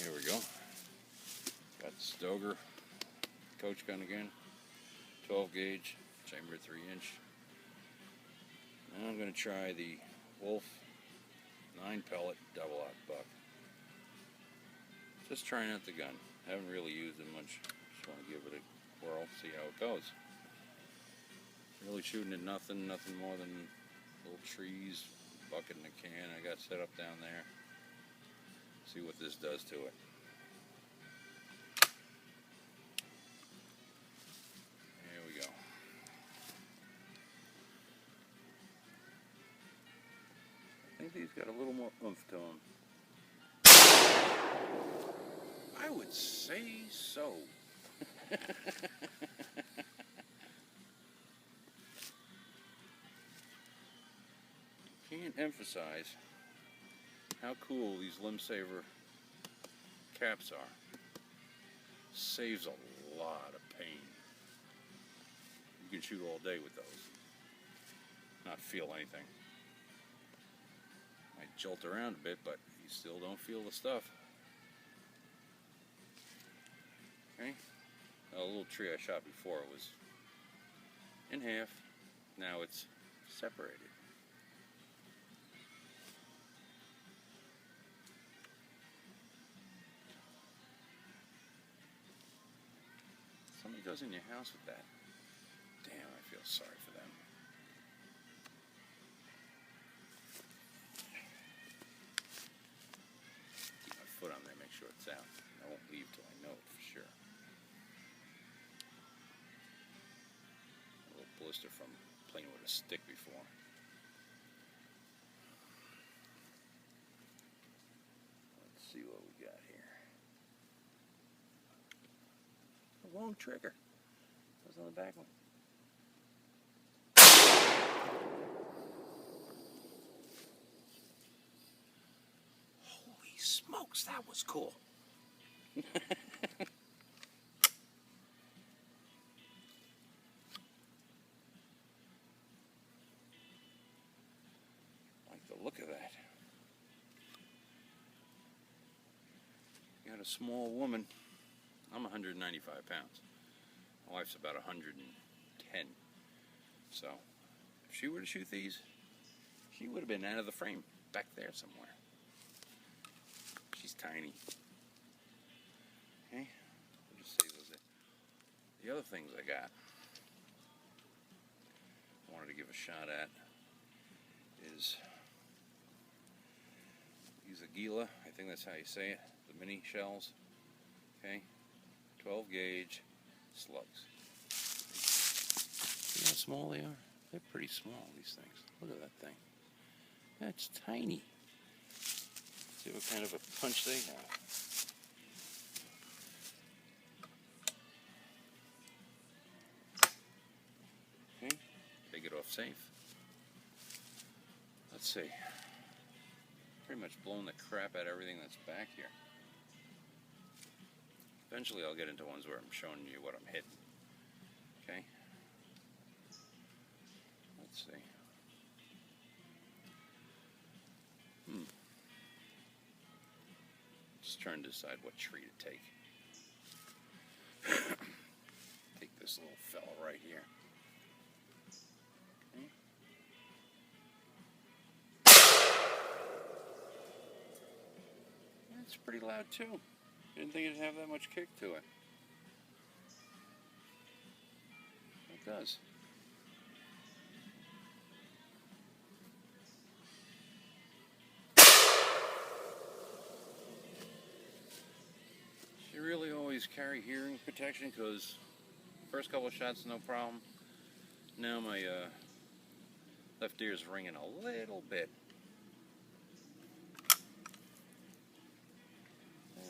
Here we go. Got the Stoeger coach gun again. 12 gauge, chamber 3-inch. Now I'm going to try the Wolf 9 pellet double aught buck. Just trying out the gun. Haven't really used it much. Just want to give it a whirl, see how it goes. Really shooting at nothing more than little trees, bucket in a can I got set up down there. See what this does to it. Here we go. I think these got a little more oomph to them. I would say so. Can't emphasize how cool these Limb Saver caps are. Saves a lot of pain. You can shoot all day with those. Not feel anything. Might jolt around a bit, but you still don't feel the stuff. Okay. A little tree I shot before was in half. Now it's separated. Somebody goes in your house with that. Damn, I feel sorry for them. Keep my foot on there, make sure it's out. I won't leave till I know it for sure. A little blister from playing with a stick before. Let's see what we got here. A long trigger. Goes on the back one. Holy smokes, that was cool. Like the look of that. Got a small woman. I'm 195 pounds. My wife's about 110. So, if she were to shoot these, she would have been out of the frame, back there somewhere. She's tiny. Okay, we'll just save those there. The other things I got, I wanted to give a shot at, is these Aguila, I think that's how you say it, the mini shells. Okay, 12 gauge slugs. See how small they are? They're pretty small, these things. Look at that thing. That's tiny. See what kind of a punch they have. Okay, take it off safe. Let's see. Pretty much blown the crap out of everything that's back here. Eventually I'll get into ones where I'm showing you what I'm hitting. Okay? Let's see. Just trying to decide what tree to take. Take this little fella right here. Okay. It's pretty loud too. Didn't think it'd have that much kick to it. It does. You really always carry hearing protection because first couple of shots no problem. Now my left ear's ringing a little bit.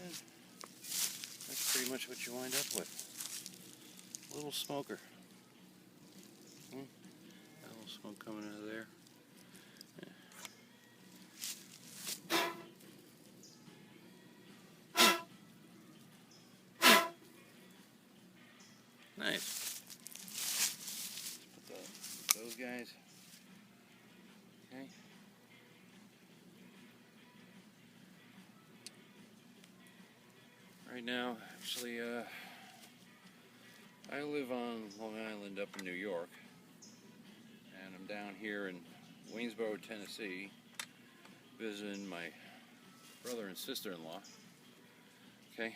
And that's pretty much what you wind up with. A little smoker. A little smoke coming out of there. Nice. Let's put those guys. Okay. Right now, actually, I live on Long Island up in New York, and I'm down here in Waynesboro, Tennessee, visiting my brother and sister-in-law. Okay?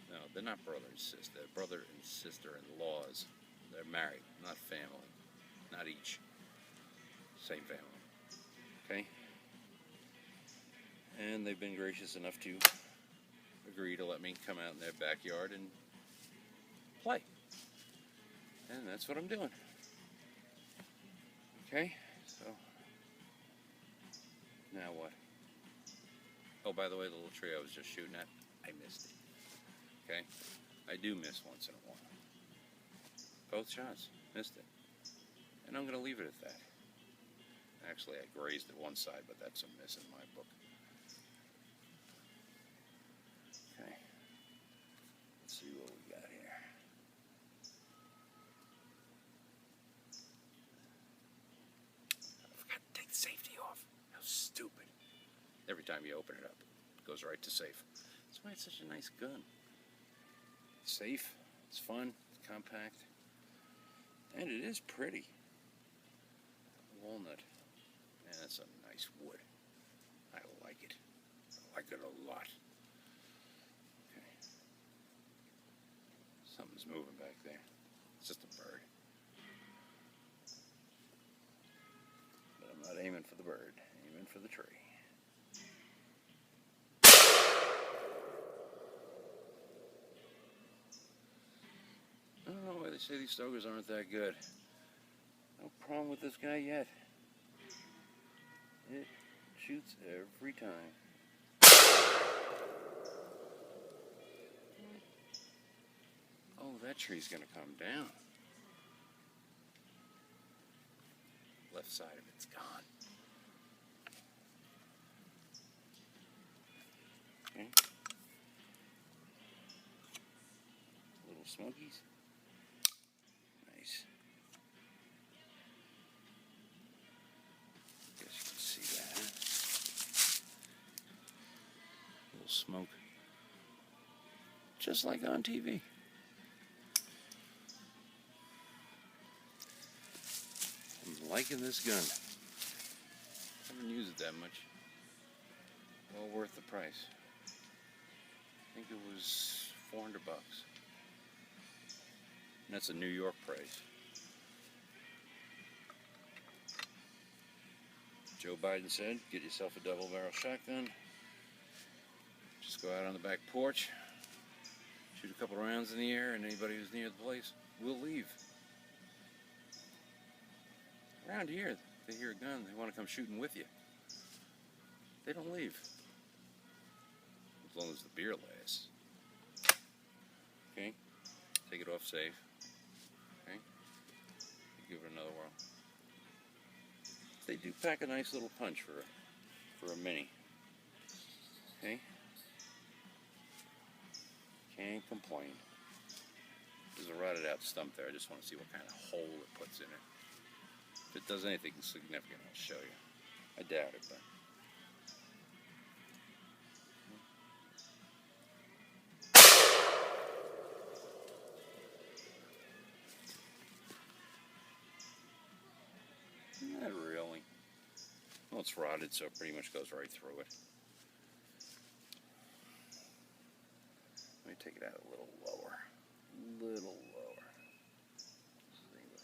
No, they're not brother and sister. They're brother and sister-in-laws. They're married, not family. Not each. Same family. Okay? And they've been gracious enough to agree to let me come out in their backyard and play. And that's what I'm doing. Okay? So, now what? Oh, by the way, the little tree I was just shooting at, I missed it. Okay? I do miss once in a while. Both shots. Missed it. And I'm going to leave it at that. Actually, I grazed it one side, but that's a miss in my book. Okay. Let's see what we got here. I forgot to take the safety off. How stupid. Every time you open it up, it goes right to safe. That's why it's such a nice gun. It's safe, it's fun, it's compact, and it is pretty. Walnut. Man, that's a nice wood. I like it. I like it a lot. Okay. Something's moving back there. It's just a bird. But I'm not aiming for the bird. I'm aiming for the tree. I don't know why they say these Stogers aren't that good. No problem with this guy yet. It shoots every time. Oh, that tree's gonna come down. Left side of it's gone. Okay. Little smokies. Nice. Guess you can see that. Little smoke. Just like on TV. I'm liking this gun. Haven't used it that much. Well worth the price. I think it was $400. And that's a New York price. Joe Biden said, get yourself a double-barrel shotgun. Just go out on the back porch, shoot a couple rounds in the air, and anybody who's near the place will leave. Around here, they hear a gun, they want to come shooting with you. They don't leave. As long as the beer lasts. Okay? Take it off safe. Okay? Give it another whirl. They do pack a nice little punch for a mini. Okay? Can't complain. There's a rotted out stump there. I just want to see what kind of hole it puts in it. If it does anything significant, I'll show you. I doubt it, but. Not really. Well, it's rotted, so it pretty much goes right through it. Let me take it out a little lower. Little lower. See what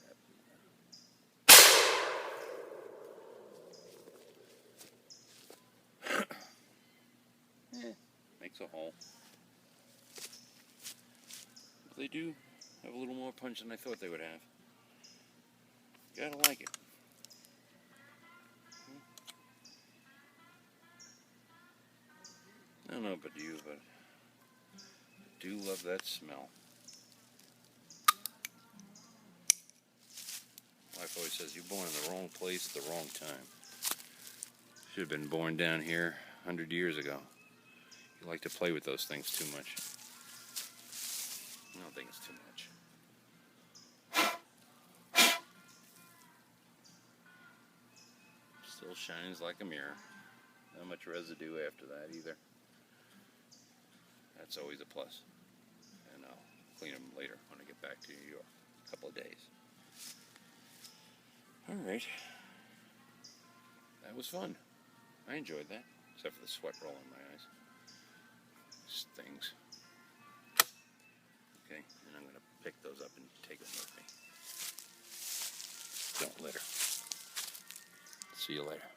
happens. Makes a hole. They do have a little more punch than I thought they would have. Gotta like it. I don't know about you, but I do love that smell. Wife always says, you're born in the wrong place at the wrong time. Should have been born down here 100 years ago. You like to play with those things too much. I don't think it's too much. Still shines like a mirror. Not much residue after that either. That's always a plus. And I'll clean them later when I get back to New York. A couple of days. Alright. That was fun. I enjoyed that. Except for the sweat rolling in my eyes. Stings. Okay, and I'm going to pick those up and take them with me. Don't litter. See you later.